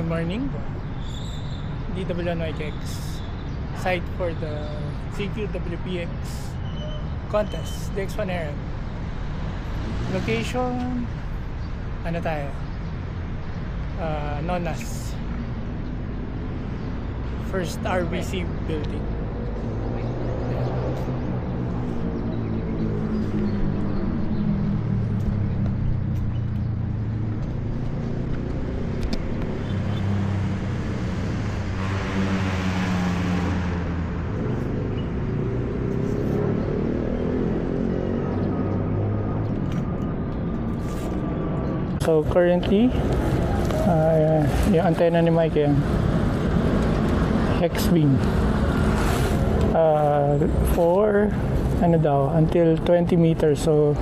Good morning. DWNYKX site for the CQWPX contest, the X1 Air. Location, ano tayo? Nonas. First RBC building. So currently, yung antenna ni Mike yan, X-beam, for ano daw, until 20 meters. So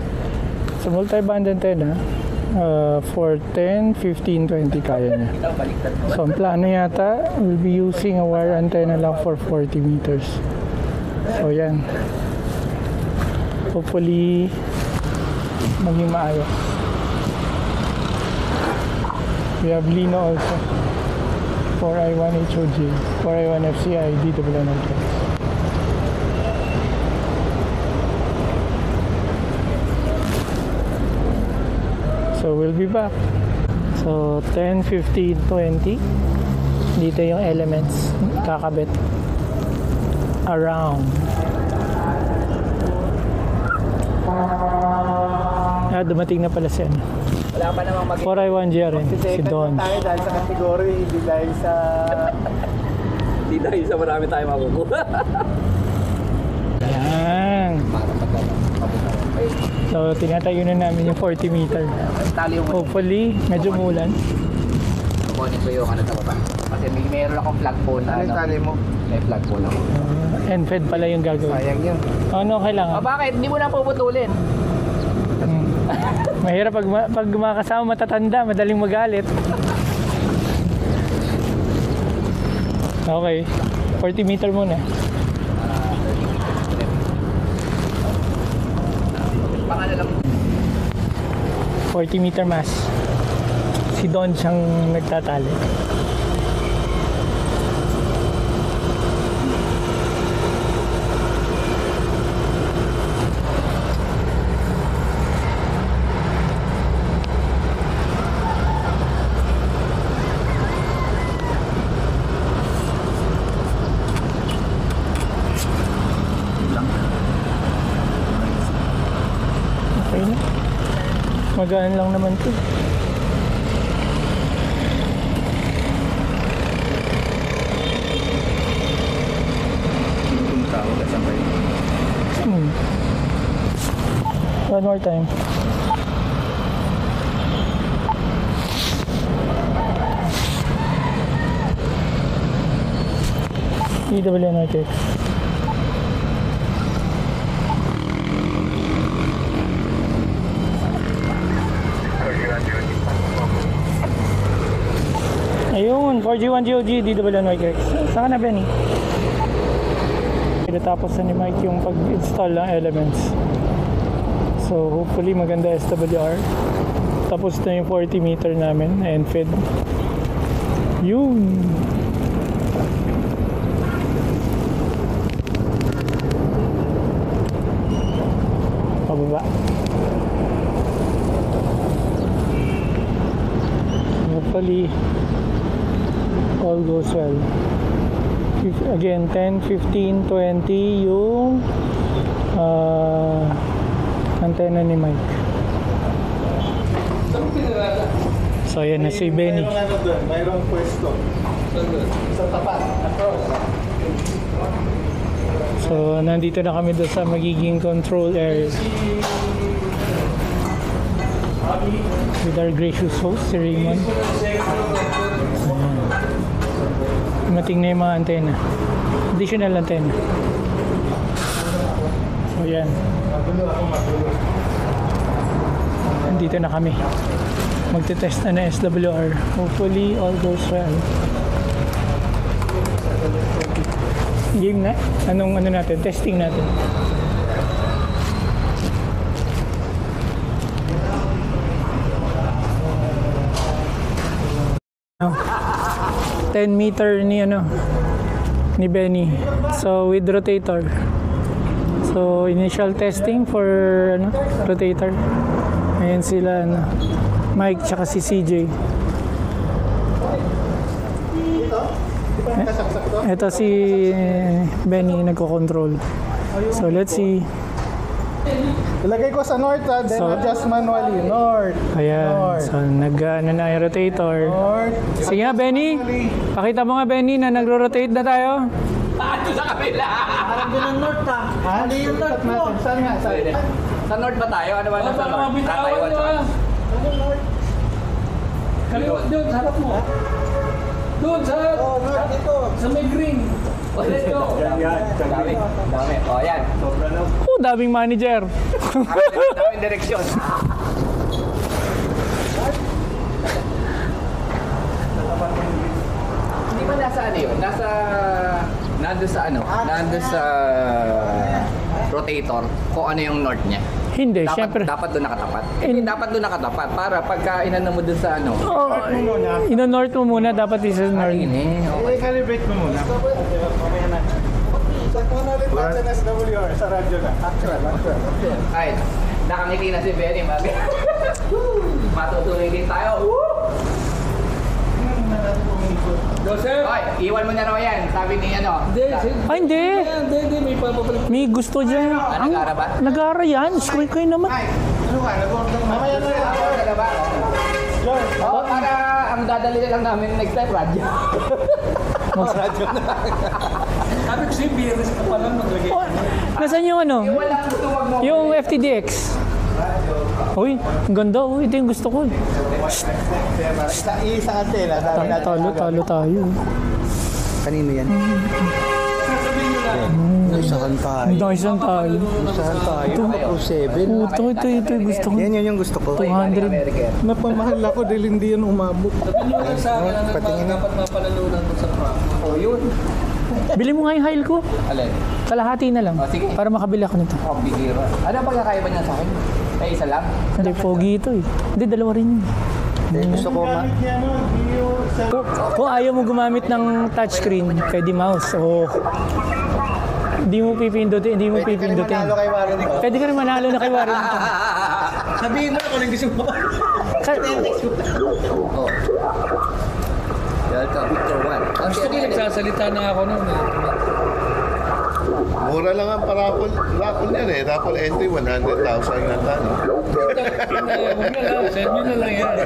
sa multi-band antenna, for 10, 15, 20 kaya niya. So ang plano yata, we'll be using a wire antenna lang for 40 meters. So yan, hopefully maging maayos. We have Lino also, 4i1 HOG, 4i1 FCI, DWNYK. So we'll be back. So 10, 15, 20. Dito yung elements kakabit around. Dumating na pala siya. Wala pa namang mag- 4i1 GRN, si Don. Tayo dahil sa category, hindi dahil sa... Hindi dahil sa marami tayo makukuha. Yan. So, tinatayo na namin yung 40 meter. Hopefully, medyo mulan. Kukunin ko yung ano sa baba. Kasi meron akong flagpole na ano. Tali mo? May flagpole ako. End-fed pala yung gagawin. Sayang yun. Ano kailangan? Bakit? Hindi mo na puputulin. Mahirap pag makasama matatanda, madaling magalit. Okay, 40 meter muna. Pangalan lang. 40 meter mass. Si Don siyang nagtatali. Okay na. Magaan lang naman to. One more time. DWNYK. Ayun, 4G1 GOG, DWNYK. Saan ka na, Benny? Tapos na ni Mike yung pag-install ng elements. So, hopefully maganda SWR. Tapos na yung 40 meter namin and fed. Yun! Pababa. Hopefully all goes well. Again, 10, 15, 20 yung antenna ni Mike. So yan na si Benny. Mayroong pwesto. Sa tapat. So nandito na kami doon sa magiging control area with our gracious host, si Raymond. Mating na yung mga antenna, additional antenna. So yan, nandito na kami, magte-test na ng SWR. Hopefully all goes well. Game na? Anong ano natin? Testing natin. 10 meter ni Benny. So with rotator. So initial testing for rotator. Ayan sila Mike tsaka si CJ. Ito si Benny nagko-control. So let's see. Ilagay ko sa north then adjust manually. North. Ayan. North. So nag-ano na yung rotator. North. Sige nga Benny. Pakita mo nga Benny na nagro-rotate na tayo. Ito sa kabila! Parang din ang north Ano yung north mo? Saan nga? Sa north ba tayo? Ano ba nasa north? Taiwan sa Kaliwa doon, sa harap mo. Doon sa... north dito. Sa may green. Dito. Dami. O, yan. Daming manager. Daming direksyon. Hindi ba nasa ano yun? Nandun sa rotator kung ano yung north niya. Hindi, Dapat, syempre. dapat doon nakatapat. Hindi, dapat doon nakatapat para pagka inano mo doon sa ano. Ino-north mo muna, dapat isa sa north. Ini, okay. I-calibrate mo muna. Mamaya na. Check mo na rin sa SWR sa radyo na. Actual. Ay, nakangiti na si Benny. Matutuloy din tayo. Joseph! Hoy, iwan mo na raw yan. Sabi ni Hindi, Ay, hindi. hindi, may papapalit. May gusto dyan. nag-ara ba? Nag-ara yan. Squid kayo naman. Ano ka? Nag-order mamaya na rin. Ano ba? Oo, para ang dadali na lang namin next time, radyo. Sabi ko siya, BRS ka pa lang maglagay. Oh, nasaan yung Walang tuwag mo. Yung FTDX. Uy, ang ganda. Uy, ito yung gusto ko. Isang antena. Sabi natin. Talo tayo. Kanino yan? Isahan tayo. Ang dami saan tayo. Isahan tayo. 207. Ito yung gusto ko. Yan yung gusto ko. 200. Napamahal ako dahil hindi yan umabot. Sabi nyo lang sa akin, ano, Patingin na. dapat mapalalunan mo sa prank. Oh, yun. Bili mo nga yung Heil ko. Alin? Kalahati na lang. Oh, sige. Para makabili ako nito. Oh, bihira. Ano ang pagkakaiba niya sa akin? Ay, isa lang. Hindi, pogi ito eh. Hindi, dalawa rin yun. Gusto ko Kung ayaw mo gumamit ng touchscreen, pwede mouse. O hindi mo pipindutin. kay Warren. Pwede ka rin manalo na kay Warren. Sabihin mo na kung gusto mo. Oh. Welcome, Victor 1. Gusto ko nagsasalita na ako nun. Mura lang ang raffle yan eh. Raffle entry, 100,000 yata. No? Huwag na lang, send nyo na lang yan.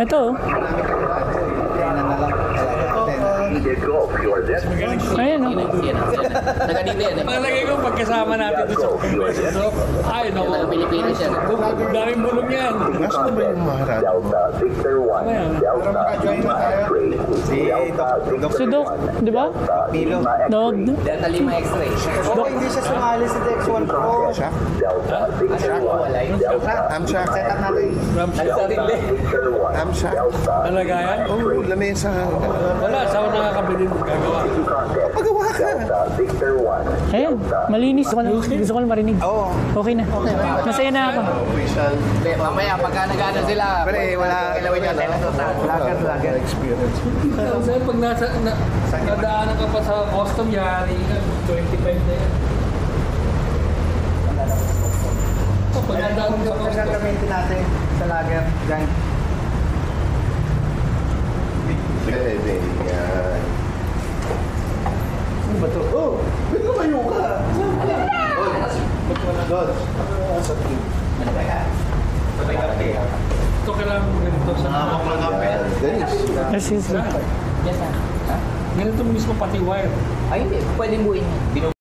Ito. Ayan o. Taga dito yan. Palagay ko pagkasama natin doon sa convention. So, ay, naku. Taga Pilipinas yan. Daming bulong yan. Nasaan ba yung mga radyo? Ayan. Si Doc, di ba? Pilo. Dog. Delta Lima X-ray. Oo, hindi siya sumali sa Dex 1 Pro. Shack? Asyak mo, walay. Amshack? Setup natin. Nagsarili. Amshack? Talaga yan? Oo, lamesa. Wala, saan ako nakakabili ng gagawa? Pagawa ka. Ayan, malinis. Gusto ko lang marinig. Oo. Okay na. Masaya na ako. Official. Hindi, mamaya pagka nag-ano sila. Pero wala. Kilawin niya, Lager. Experience. Kasi pag nadaanan ka pa sa custom, yari ka, 25 na yan. Pag nadaanan ka pa sa custom, natin sa lager. Diyan. Pwede. Yan. Ano ba ito? Oh! Pwede ka mayo ka. Dodge. Sa team. ito kailangan mo ganito sa... Dennis. Yes, yes. Yes, ha? Ganito mismo pati wire. Ay, hindi. Pwede buuin.